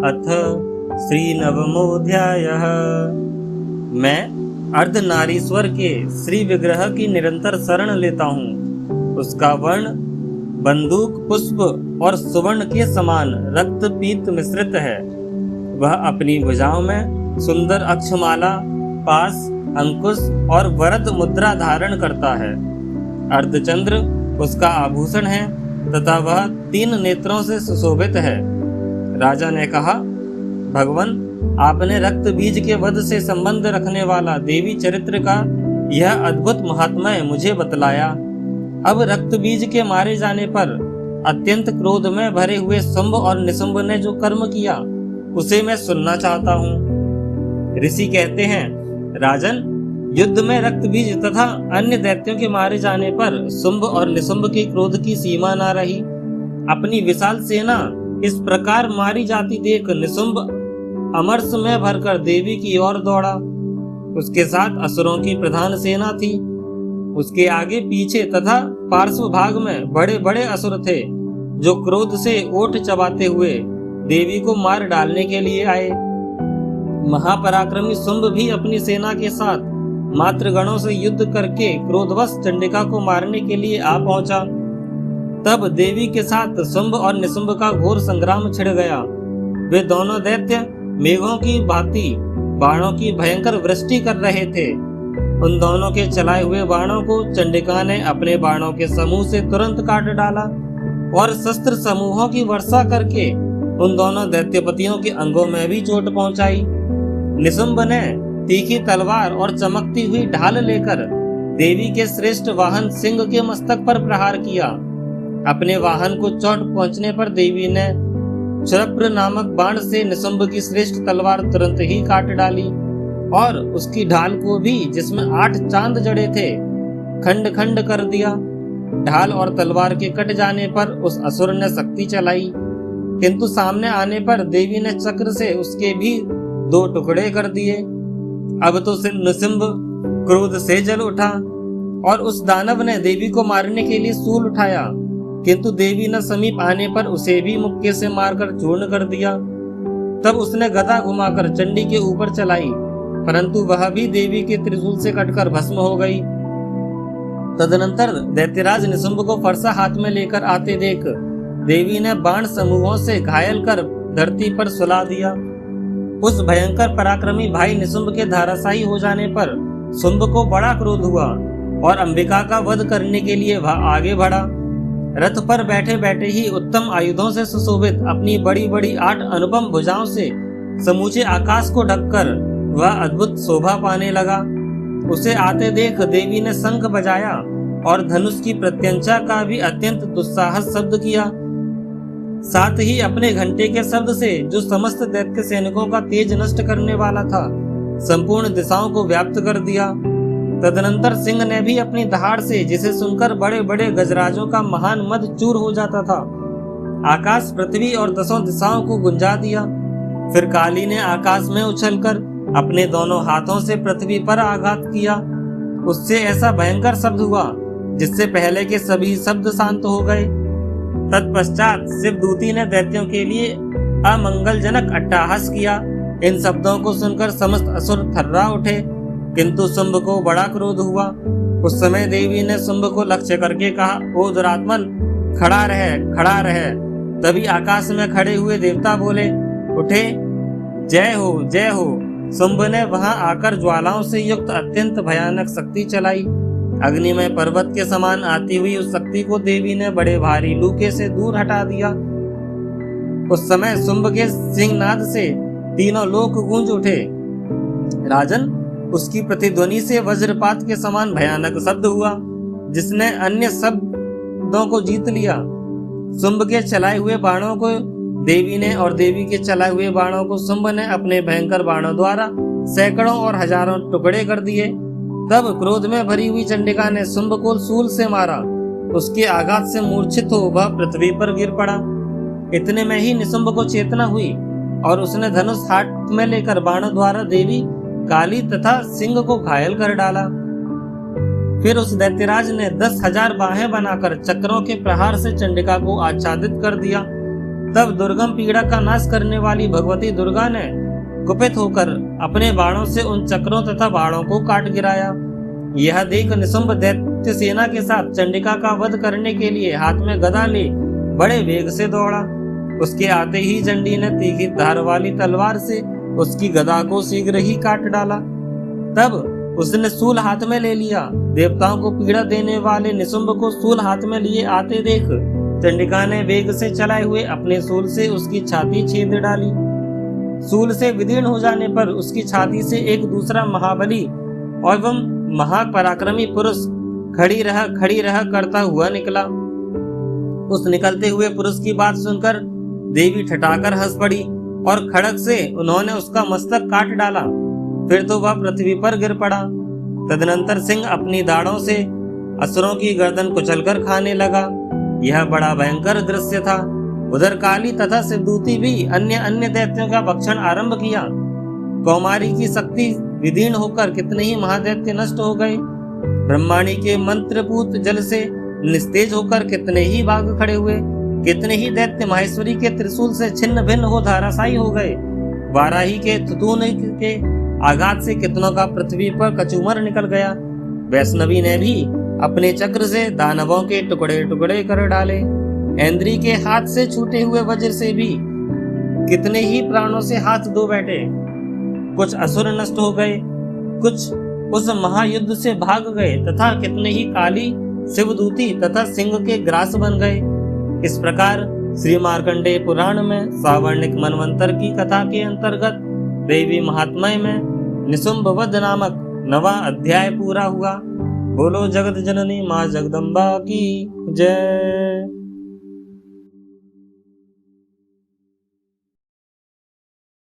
अथ श्रीनवमोऽध्यायः। मैं अर्धनारीश्वर के श्री विग्रह की निरंतर शरण लेता हूँ। उसका वर्ण बंदूक पुष्प और सुवर्ण के समान रक्त पीत मिश्रित है। वह अपनी भुजाओं में सुंदर अक्षमाला, पास, अंकुश और वरद मुद्रा धारण करता है। अर्धचंद्र उसका आभूषण है तथा वह 3 नेत्रों से सुशोभित है। राजा ने कहा, भगवान, आपने रक्त बीज के वध से संबंध रखने वाला देवी चरित्र का यह अद्भुत महात्म्य मुझे बतलाया। अब रक्त बीज के मारे जाने पर अत्यंत क्रोध में भरे हुए शुंभ और निशुंभ ने जो कर्म किया उसे मैं सुनना चाहता हूँ। ऋषि कहते हैं, राजन, युद्ध में रक्त बीज तथा अन्य दैत्यों के मारे जाने पर शुंभ और निशुंभ के क्रोध की सीमा न रही। अपनी विशाल सेना इस प्रकार मारी जाती देख निशुंभ अमरस में भरकर देवी की ओर दौड़ा। उसके साथ असुरों की प्रधान सेना थी। उसके आगे पीछे तथा पार्श्व भाग में बड़े बड़े असुर थे जो क्रोध से ओठ चबाते हुए देवी को मार डालने के लिए आए। महापराक्रमी शुंभ भी अपनी सेना के साथ मातृगणों से युद्ध करके क्रोधवश चंडिका को मारने के लिए आ पहुंचा। तब देवी के साथ शुंभ और निशुंभ का घोर संग्राम छिड़ गया। वे दोनों दैत्य मेघों की भांति बाणों की भयंकर वृष्टि कर रहे थे। उन दोनों के चलाए हुए बाणों को चंडिका ने अपने बाणों के समूह से तुरंत काट डाला और शस्त्र समूहों की वर्षा करके उन दोनों दैत्यपतियों के अंगों में भी चोट पहुंचाई। निशुंभ ने तीखी तलवार और चमकती हुई ढाल लेकर देवी के श्रेष्ठ वाहन सिंह के मस्तक पर प्रहार किया। अपने वाहन को चोट पहुंचने पर देवी ने क्षरप्र नामक बाण से निशुंभ की श्रेष्ठ तलवार तुरंत ही काट डाली और उसकी ढाल को भी, जिसमें 8 चांद जड़े थे, खंड खंड कर दिया। ढाल और तलवार के कट जाने पर उस असुर ने शक्ति चलाई, किंतु सामने आने पर देवी ने चक्र से उसके भी 2 टुकड़े कर दिए। अब तो निशुंभ क्रोध से जल उठा और उस दानव ने देवी को मारने के लिए सूल उठाया, किंतु देवी ने समीप आने पर उसे भी मुक्के से मारकर चूर्ण कर दिया। तब उसने गदा घुमाकर चंडी के ऊपर चलाई, परंतु वह भी देवी के त्रिशूल से कटकर भस्म हो गई। तदनंतर दैत्यराज निशुंभ को फरसा हाथ में लेकर आते देख देवी ने बाण समूहों से घायल कर धरती पर सुला दिया। उस भयंकर पराक्रमी भाई निशुंभ के धाराशायी हो जाने पर शुंभ को बड़ा क्रोध हुआ और अंबिका का वध करने के लिए वह आगे बढ़ा। रथ पर बैठे बैठे ही उत्तम आयुधों से सुशोभित अपनी बड़ी बड़ी 8 अनुपम भुजाओं से समूचे आकाश को ढककर वह अद्भुत शोभा पाने लगा। उसे आते देख देवी ने शंख बजाया और धनुष की प्रत्यंचा का भी अत्यंत दुस्साहस शब्द किया। साथ ही अपने घंटे के शब्द से, जो समस्त दैत्य सैनिकों का तेज नष्ट करने वाला था, संपूर्ण दिशाओं को व्याप्त कर दिया। तदनंतर सिंह ने भी अपनी दहाड़ से, जिसे सुनकर बड़े बड़े गजराजों का महान मद चूर हो जाता था, आकाश, पृथ्वी और 10 दिशाओं को गुंजा दिया। फिर काली ने आकाश में उछलकर अपने दोनों हाथों से पृथ्वी पर आघात किया। उससे ऐसा भयंकर शब्द हुआ जिससे पहले के सभी शब्द शांत हो गए। तत्पश्चात शिवदूती ने दैत्यों के लिए अमंगलजनक अट्टहास किया। इन शब्दों को सुनकर समस्त असुर थर्रा उठे, किंतु शुंभ को बड़ा क्रोध हुआ। उस समय देवी ने शुंभ को लक्ष्य करके कहा, ओ दुरात्मन, खड़ा रहे, खड़ा रहे। तभी आकाश में खड़े हुए देवता बोले, उठे, जय हो, जय हो। शुंभ ने वहां आकर ज्वालाओं से युक्त अत्यंत भयानक शक्ति चलाई। अग्निमय पर्वत के समान आती हुई उस शक्ति को देवी ने बड़े भारी लूके से दूर हटा दिया। उस समय शुंभ के सिंहनाद से तीनों लोक गूंज उठे। राजन, उसकी प्रतिध्वनि से वज्रपात के समान भयानक शब्द हुआ, जिसने अन्य शब्दों को जीत लिया। शुंभ के चलाए हुए बाणों को देवी ने और देवी के चलाए हुए बाणों को शुंभ ने अपने भयंकर बाणों द्वारा सैकड़ों और हजारों टुकड़े कर दिए। तब क्रोध में भरी हुई चंडिका ने शुंभ को शूल से मारा। उसके आघात से मूर्छित हो वह पृथ्वी पर गिर पड़ा। इतने में ही निशुंभ को चेतना हुई और उसने धनुष हाथ में लेकर बाणों द्वारा देवी, काली तथा सिंह को घायल कर डाला। फिर उस दैत्यराज ने 10,000 बाहें बनाकर चक्रों के प्रहार से चंडिका को आच्छादित कर दिया तब दुर्गम पीड़ा का नाश करने वाली भगवती दुर्गा ने कुपित होकर अपने बाणों से उन चक्रों तथा बाणों को काट गिराया। यह देख निशुंभ दैत्य सेना के साथ चंडिका का वध करने के लिए हाथ में गदा ले बड़े वेग से दौड़ा। उसके आते ही चंडी ने तीखी धार वाली तलवार से उसकी गदा को शीघ्र ही काट डाला। तब उसने सूल हाथ में ले लिया। देवताओं को पीड़ा देने वाले निशुंभ को सूल हाथ में लिए आते देख चंडिका ने वेग से चलाए हुए अपने सूल से उसकी छाती छेद डाली। सूल से विदीर्ण हो जाने पर उसकी छाती से एक दूसरा महाबली एवं महापराक्रमी पुरुष खड़ी रह करता हुआ निकला। उस निकलते हुए पुरुष की बात सुनकर देवी ठठाकर हंस पड़ी और खड़ग से उन्होंने उसका मस्तक काट डाला। फिर तो वह पृथ्वी पर गिर पड़ा। तदनंतर सिंह अपनी दाढ़ों से असुरों की गर्दन कुचलकर खाने लगा। यह बड़ा भयंकर दृश्य था। उधर काली तथा शिवदूती भी अन्य दैत्यों का भक्षण आरंभ किया। कौमारी की शक्ति विदीर्ण होकर कितने ही महादैत्य नष्ट हो गए। ब्रह्माणी के मंत्रपूत जल से निस्तेज होकर कितने ही बाघ खड़े हुए। कितने ही दैत्य माहेश्वरी के त्रिशूल से छिन्न भिन्न हो धाराशायी हो गए। वाराही के तुतून के आघात से कितनों का पृथ्वी पर कचूमर निकल गया। वैष्णवी ने भी अपने चक्र से दानवों के टुकड़े टुकड़े कर डाले। इंद्री के हाथ से छूटे हुए वज्र से भी कितने ही प्राणों से हाथ धो बैठे। कुछ असुर नष्ट हो गए, कुछ उस महायुद्ध से भाग गए तथा कितने ही काली शिवदूती तथा सिंह के ग्रास बन गए। इस प्रकार श्री मार्कंडेय पुराण में सावर्णिक मनवंतर की कथा के अंतर्गत देवी महात्म्य में निशुंभ वध नामक 9वां अध्याय पूरा हुआ। बोलो जगत जननी माँ जगदम्बा की जय।